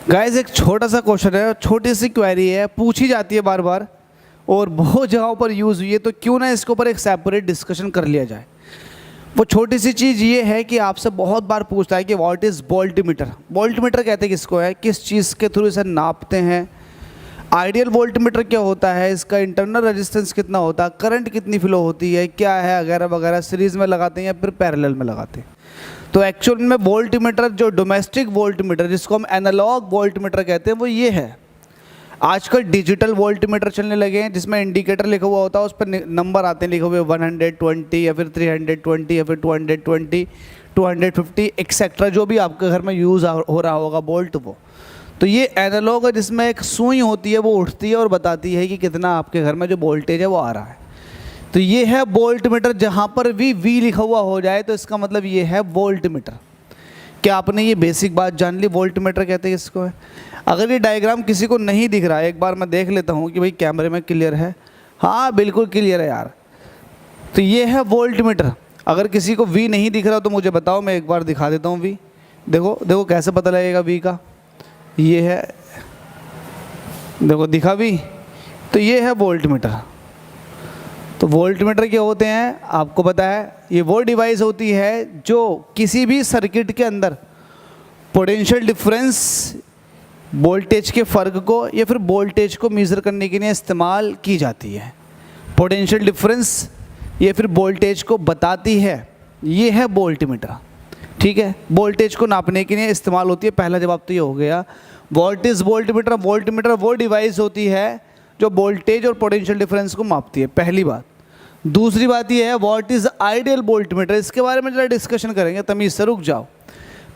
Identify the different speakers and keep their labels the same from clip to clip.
Speaker 1: Guys एक छोटा सा क्वेश्चन है, छोटी सी क्वेरी है, पूछी जाती है बार बार और बहुत जगहों पर यूज़ हुई है, तो क्यों ना इसके ऊपर एक सेपरेट डिस्कशन कर लिया जाए। वो छोटी सी चीज़ ये है कि आपसे बहुत बार पूछता है कि व्हाट इज़ वोल्टमीटर। वोल्टमीटर कहते हैं किसको है, किस चीज़ के थ्रू इसे नापते हैं। आइडियल वोल्टमीटर क्या होता है, इसका इंटरनल रेजिस्टेंस कितना होता है, करंट कितनी फ्लो होती है, क्या है वगैरह वगैरह। सीरीज़ में लगाते हैं या फिर पैरेलल में लगाते हैं। तो एक्चुअल में वोल्टमीटर, जो डोमेस्टिक वोल्टमीटर जिसको हम एनालॉग वोल्टमीटर कहते हैं, वो ये है। आजकल डिजिटल वोल्टमीटर चलने लगे हैं जिसमें इंडिकेटर लिखा हुआ होता है, उस पर नंबर आते हैं लिखे हुए 120 या फिर 320 या फिर 220 250 एक्सेट्रा, जो भी आपके घर में यूज़ हो रहा होगा वोल्ट वो। तो ये एनालॉग है जिसमें एक सुई होती है, वो उठती है और बताती है कि कितना आपके घर में जो वोल्टेज है वो आ रहा है। तो ये है वोल्टमीटर। जहाँ पर भी वी लिखा हुआ हो जाए तो इसका मतलब ये है वोल्टमीटर। क्या आपने ये बेसिक बात जान ली, वोल्टमीटर कहते हैं इसको है। अगर ये डायग्राम किसी को नहीं दिख रहा है, एक बार मैं देख लेता हूँ कि भाई कैमरे में क्लियर है। हाँ बिल्कुल क्लियर है यार। तो ये है वोल्टमीटर। अगर किसी को वी नहीं दिख रहा तो मुझे बताओ, मैं एक बार दिखा देता हूँ वी। देखो देखो कैसे पता लगेगा वी का। ये है, देखो दिखा वी। तो ये है वोल्टमीटर। तो वोल्टमीटर क्या होते हैं आपको पता है, ये वो डिवाइस होती है जो किसी भी सर्किट के अंदर पोटेंशियल डिफरेंस, वोल्टेज के फ़र्क को या फिर वोल्टेज को मेज़र करने के लिए इस्तेमाल की जाती है। पोटेंशियल डिफरेंस या फिर वोल्टेज को बताती है, ये है वोल्टमीटर। ठीक है, वोल्टेज को नापने के लिए इस्तेमाल होती है। पहला जवाब तो ये हो गया, व्हाट इज़ वोल्टमीटर। वोल्टमीटर वो डिवाइस होती है जो वोल्टेज और पोटेंशियल डिफरेंस को मापती है, पहली बात। दूसरी बात ये है व्हाट इज़ आइडियल वोल्टमीटर। इसके बारे में जरा डिस्कशन करेंगे, तमीज़ से रुक जाओ।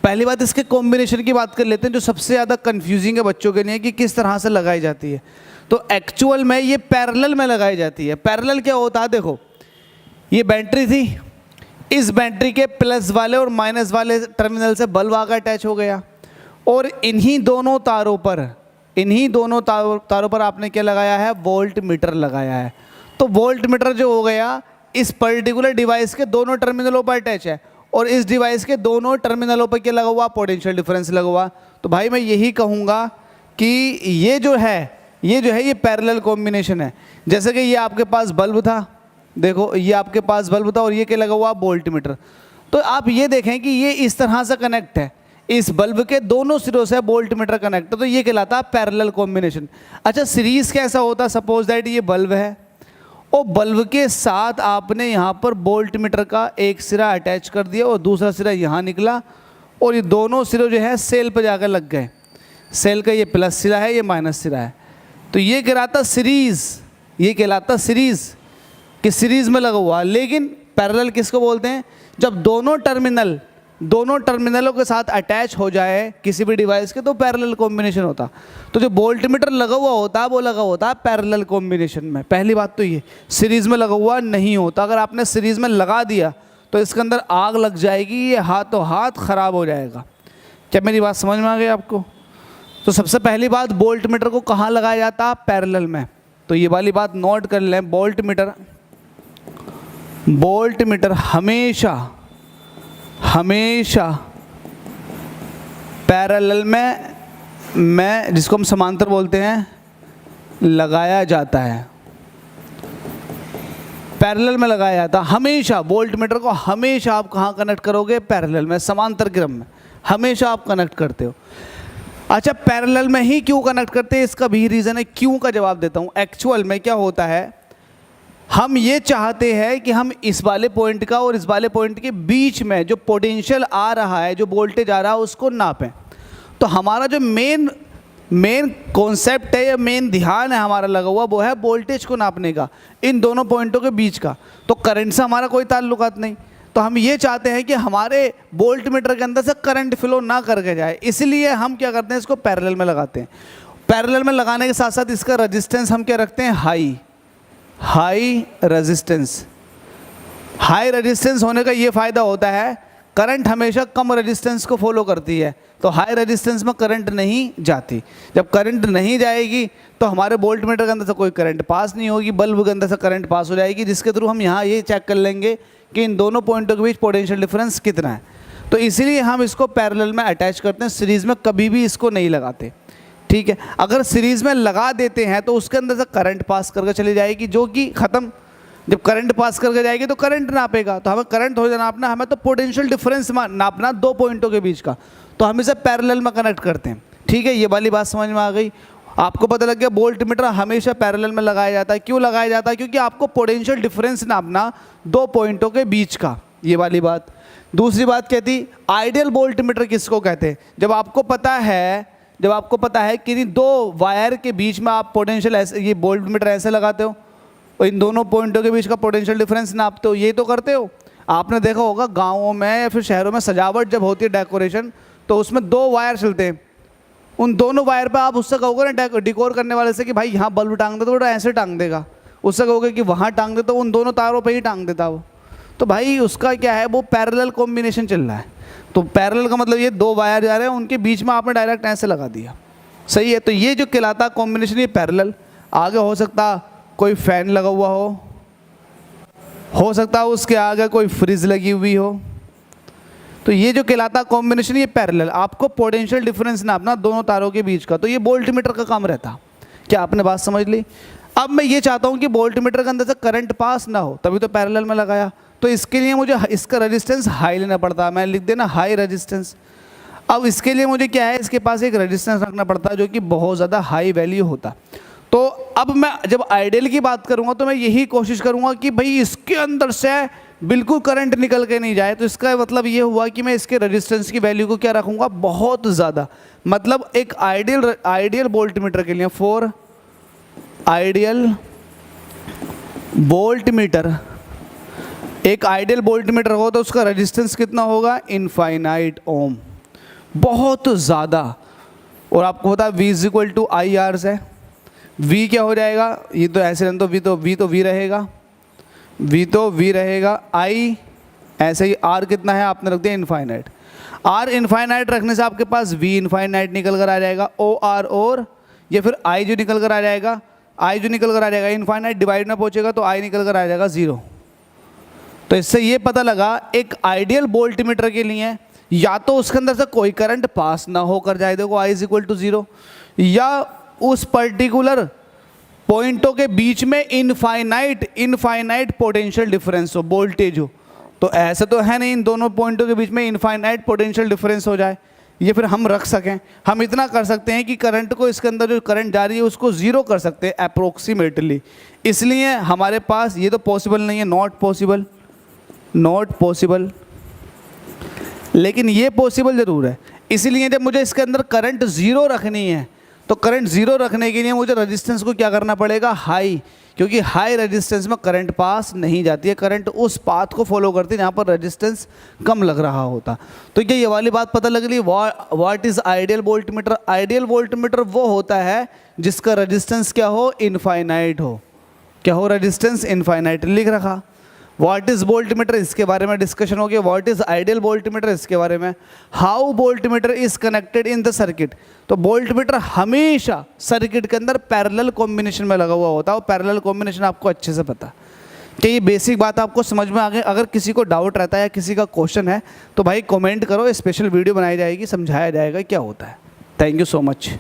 Speaker 1: पहली बात इसके कॉम्बिनेशन की बात कर लेते हैं, जो सबसे ज़्यादा कंफ्यूजिंग है बच्चों के लिए कि किस तरह से लगाई जाती है। तो एक्चुअल में ये पैरेलल में लगाई जाती है। पैरेलल क्या होता है, देखो ये बैटरी थी, इस बैटरी के प्लस वाले और माइनस वाले टर्मिनल से बल्ब आकर अटैच हो गया, और इन्हीं दोनों तारों पर आपने क्या लगाया है, वोल्ट मीटर लगाया है। तो वोल्ट मीटर जो हो गया इस पर्टिकुलर डिवाइस के दोनों टर्मिनलों पर अटैच है, और इस डिवाइस के दोनों टर्मिनलों पर क्या लगा हुआ, पोटेंशियल डिफरेंस लगा हुआ। तो भाई मैं यही कहूँगा कि ये जो है ये पैरेलल कॉम्बिनेशन है। जैसे कि ये आपके पास बल्ब था, देखो ये आपके पास बल्ब था और ये क्या लगा हुआ, वोल्ट मीटर। तो आप ये देखें कि ये इस तरह से कनेक्ट है, इस बल्ब के दोनों सिरों से वोल्ट मीटर कनेक्ट है, तो ये कहलाता है पैरेलल कॉम्बिनेशन। अच्छा सीरीज कैसा होता है, सपोज दैट ये बल्ब है और बल्ब के साथ आपने यहाँ पर वोल्ट मीटर का एक सिरा अटैच कर दिया और दूसरा सिरा यहाँ निकला, और ये दोनों सिरे जो है सेल पर जाकर लग गए। सेल का ये प्लस सिरा है, ये माइनस सिरा है, तो ये कहलाता सीरीज। ये कहलाता सीरीज कि सीरीज में लगा हुआ। लेकिन पैरेलल किसको बोलते हैं, जब दोनों टर्मिनलों के साथ अटैच हो जाए किसी भी डिवाइस के, तो पैरेलल कॉम्बिनेशन होता। तो जो वोल्टमीटर लगा हुआ होता है वो लगा होता है पैरेलल कॉम्बिनेशन में। पहली बात तो ये, सीरीज़ में लगा हुआ नहीं होता। अगर आपने सीरीज़ में लगा दिया तो इसके अंदर आग लग जाएगी, ये हाथों हाथ ख़राब हो जाएगा। क्या मेरी बात समझ में आ गई आपको। तो सबसे पहली बात, वोल्टमीटर को कहाँ लगाया जाता है, पैरेलल में। तो ये वाली बात नोट कर लें, वोल्टमीटर हमेशा पैरेलल में जिसको हम समांतर बोलते हैं, लगाया जाता है। पैरेलल में लगाया जाता है हमेशा। वोल्टमीटर को हमेशा आप कहाँ कनेक्ट करोगे, पैरेलल में, समांतर क्रम में हमेशा आप कनेक्ट करते हो। अच्छा पैरेलल में ही क्यों कनेक्ट करते हैं, इसका भी रीज़न है, क्यों का जवाब देता हूँ। एक्चुअल में क्या होता है, हम ये चाहते हैं कि हम इस वाले पॉइंट का और इस वाले पॉइंट के बीच में जो पोटेंशियल आ रहा है, जो वोल्टेज आ रहा है, उसको नापें। तो हमारा जो मेन कॉन्सेप्ट है या मेन ध्यान है हमारा लगा हुआ, वो है वोल्टेज को नापने का इन दोनों पॉइंटों के बीच का। तो करंट से हमारा कोई ताल्लुकात नहीं। तो हम ये चाहते हैं कि हमारे वोल्ट मीटर के अंदर से करंट फ्लो ना करके जाए, इसलिए हम क्या करते हैं, इसको पैरेलल में लगाते हैं। पैरेलल में लगाने के साथ साथ इसका रेजिस्टेंस हम क्या रखते हैं, हाई रेजिस्टेंस। हाई रेजिस्टेंस होने का ये फ़ायदा होता है, करंट हमेशा कम रेजिस्टेंस को फॉलो करती है, तो हाई रेजिस्टेंस में करंट नहीं जाती। जब करंट नहीं जाएगी तो हमारे वोल्ट मीटर के अंदर से कोई करंट पास नहीं होगी, बल्ब के अंदर से करंट पास हो जाएगी, जिसके थ्रू हम यहाँ ये चेक कर लेंगे कि इन दोनों पॉइंटों के बीच पोटेंशियल डिफरेंस कितना है। तो इसीलिए हम इसको पैरेलल में अटैच करते हैं, सीरीज़ में कभी भी इसको नहीं लगाते, ठीक है। अगर सीरीज़ में लगा देते हैं तो उसके अंदर से करंट पास करके चली जाएगी, जो कि ख़त्म। जब करंट पास करके जाएगी तो करंट नापेगा, तो हमें करंट हो नापना, हमें तो पोटेंशियल डिफरेंस नापना दो पॉइंटों के बीच का, तो हम इसे पैरेलल में कनेक्ट करते हैं, ठीक है। ये वाली बात समझ में आ गई। आपको पता लग गया वोल्ट मीटर हमेशा पैरेलल में लगाया जाता है। क्यों लगाया जाता है? क्योंकि आपको पोटेंशियल डिफरेंस नापना दो पॉइंटों के बीच का, ये वाली बात। दूसरी बात कहती आइडियल वोल्ट मीटर किसको कहते हैं? जब आपको पता है कि दो वायर के बीच में आप पोटेंशियल ऐसे, ये वोल्ट मीटर ऐसे लगाते हो और इन दोनों पॉइंटों के बीच का पोटेंशियल डिफरेंस नापते हो, ये तो करते हो। आपने देखा होगा गाँवों में या फिर शहरों में सजावट जब होती है, डेकोरेशन, तो उसमें दो वायर चलते हैं। उन दोनों वायर पे आप उससे कहोगे ना डिकोर करने वाले से कि भाई यहाँ बल्ब टांग दे, तो वो ऐसे टांग देगा। उससे कहोगे कि वहाँ टांग दे, तो उन दोनों तारों पे ही टांग देता वो। तो भाई उसका क्या है, वो पैरेलल कॉम्बिनेशन चल रहा है। तो पैरेलल का मतलब ये दो वायर जा रहे हैं, उनके बीच में आपने डायरेक्ट ऐसे लगा दिया, सही है। तो ये जो कहलाता कॉम्बिनेशन, ये पैरेलल। आगे हो सकता कोई फैन लगा हुआ हो सकता है उसके आगे कोई फ्रिज लगी हुई हो, तो ये जो कहलाता कॉम्बिनेशन, ये पैरेलल। आपको पोटेंशियल डिफरेंस नापना दोनों तारों के बीच का, तो ये वोल्ट मीटर का काम रहता। क्या आपने बात समझ ली? अब मैं ये चाहता हूँ कि वोल्ट मीटर के अंदर से करंट पास ना हो, तभी तो पैरेलल में लगाया। तो इसके लिए मुझे इसका रेजिस्टेंस हाई लेना पड़ता है, मैं लिख देना हाई रेजिस्टेंस। अब इसके लिए मुझे क्या है, इसके पास एक रेजिस्टेंस रखना पड़ता है जो कि बहुत ज़्यादा हाई वैल्यू होता। तो अब मैं जब आइडियल की बात करूँगा तो मैं यही कोशिश करूँगा कि भाई इसके अंदर से बिल्कुल करंट निकल के नहीं जाए। तो इसका मतलब ये हुआ कि मैं इसके रेजिस्टेंस की वैल्यू को क्या रखूँगा, बहुत ज़्यादा। मतलब एक आइडियल वोल्ट मीटर के लिए, फॉर आइडियल वोल्ट मीटर, एक आइडियल वोल्ट मीटर हो तो उसका रेजिस्टेंस कितना होगा, इनफाइनाइट ओम, बहुत ज़्यादा। और आपको पता है V = IR है। V क्या हो जाएगा, ये तो ऐसे तो V रहेगा, V रहेगा। I ऐसे ही, R कितना है आपने रख दिया इनफाइनाइट। R इनफाइनाइट रखने से आपके पास V इनफाइनाइट निकल कर आ जाएगा, OR, और ये फिर I जो निकल कर आ जाएगा, इनफाइनाइट डिवाइड में पहुँचेगा तो I निकल कर आ जाएगा 0। तो इससे ये पता लगा एक आइडियल वोल्ट मीटर के लिए या तो उसके अंदर से कोई करंट पास ना होकर जाए, देखो I = 0, या उस पर्टिकुलर पॉइंटों के बीच में इनफाइनाइट पोटेंशियल डिफरेंस हो, वोल्टेज हो। तो ऐसा तो है नहीं इन दोनों पॉइंटों के बीच में इनफाइनाइट पोटेंशियल डिफरेंस हो जाए, ये फिर हम रख सकें। हम इतना कर सकते हैं कि करंट को, इसके अंदर जो करंट जा रही है उसको 0 कर सकते हैं अप्रोक्सीमेटली। इसलिए हमारे पास ये तो पॉसिबल नहीं है, नॉट पॉसिबल, लेकिन ये पॉसिबल ज़रूर है। इसलिए जब मुझे इसके अंदर करंट 0 रखनी है तो करंट 0 रखने के लिए मुझे रेजिस्टेंस को क्या करना पड़ेगा, हाई, क्योंकि हाई रेजिस्टेंस में करंट पास नहीं जाती है, करंट उस पाथ को फॉलो करती है जहाँ पर रेजिस्टेंस कम लग रहा होता। तो क्या ये वाली बात पता लग रही? What is ideal volt meter? Ideal volt meter वो होता है जिसका रेजिस्टेंस क्या हो, इनफाइनाइट हो। क्या हो, रेजिस्टेंस इनफाइनाइट लिख रखा। व्हाट इज वोल्ट मीटर, इसके बारे में डिस्कशन हो गया। What is ideal volt meter, इसके बारे में। How volt meter is connected in the circuit, तो वोल्ट मीटर हमेशा सर्किट के अंदर पैरेलल कॉम्बिनेशन में लगा हुआ होता है, और पैरेलल कॉम्बिनेशन आपको अच्छे से पता। कि ये बेसिक बात आपको समझ में आ गई। अगर किसी को डाउट रहता है या किसी का क्वेश्चन है तो भाई कमेंट करो, स्पेशल वीडियो बनाई जाएगी, समझाया जाएगा क्या होता है। Thank you so much.